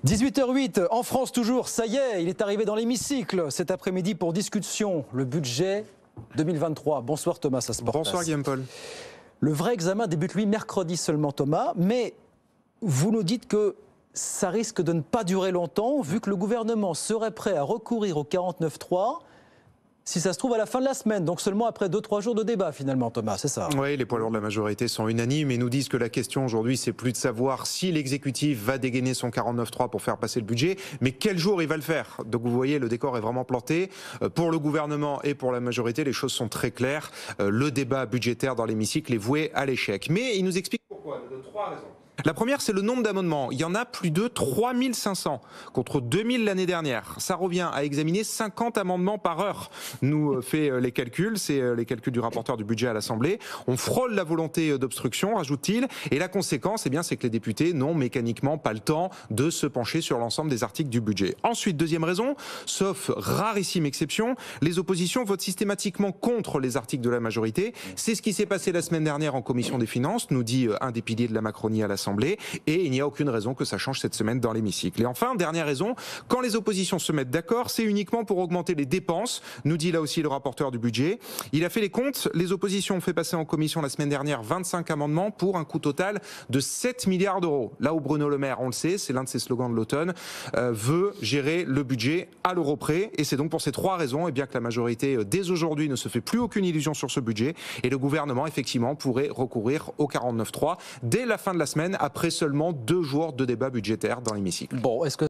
18h08, en France toujours, ça y est, il est arrivé dans l'hémicycle cet après-midi pour discussion, le budget 2023. Bonsoir Thomas Asportas. Bonsoir Guillaume Paul. Le vrai examen débute lui mercredi seulement Thomas, mais vous nous dites que ça risque de ne pas durer longtemps vu que le gouvernement serait prêt à recourir au 49.3 si ça se trouve à la fin de la semaine, donc seulement après 2-3 jours de débat finalement Thomas, c'est ça? Oui, les poids lourds de la majorité sont unanimes et nous disent que la question aujourd'hui c'est plus de savoir si l'exécutif va dégainer son 49.3 pour faire passer le budget, mais quel jour il va le faire. Donc vous voyez, le décor est vraiment planté. Pour le gouvernement et pour la majorité, les choses sont très claires. Le débat budgétaire dans l'hémicycle est voué à l'échec. Mais il nous explique pourquoi, de 3 raisons. La première, c'est le nombre d'amendements. Il y en a plus de 3500 contre 2000 l'année dernière. Ça revient à examiner 50 amendements par heure. Nous fait les calculs, c'est les calculs du rapporteur du budget à l'Assemblée. On frôle la volonté d'obstruction, rajoute-t-il. Et la conséquence, c'est que les députés n'ont mécaniquement pas le temps de se pencher sur l'ensemble des articles du budget. Ensuite, deuxième raison, sauf rarissime exception, les oppositions votent systématiquement contre les articles de la majorité. C'est ce qui s'est passé la semaine dernière en commission des finances, nous dit un des piliers de la Macronie à l'Assemblée. Et il n'y a aucune raison que ça change cette semaine dans l'hémicycle. Et enfin, dernière raison, quand les oppositions se mettent d'accord, c'est uniquement pour augmenter les dépenses, nous dit là aussi le rapporteur du budget. Il a fait les comptes, les oppositions ont fait passer en commission la semaine dernière 25 amendements pour un coût total de 7 milliards d'euros. Là où Bruno Le Maire, on le sait, c'est l'un de ses slogans de l'automne, veut gérer le budget à l'euro près. Et c'est donc pour ces 3 raisons que la majorité, dès aujourd'hui, ne se fait plus aucune illusion sur ce budget. Et le gouvernement, effectivement, pourrait recourir au 49.3 dès la fin de la semaine, après seulement 2 jours de débat budgétaire dans l'hémicycle. Bon, est-ce que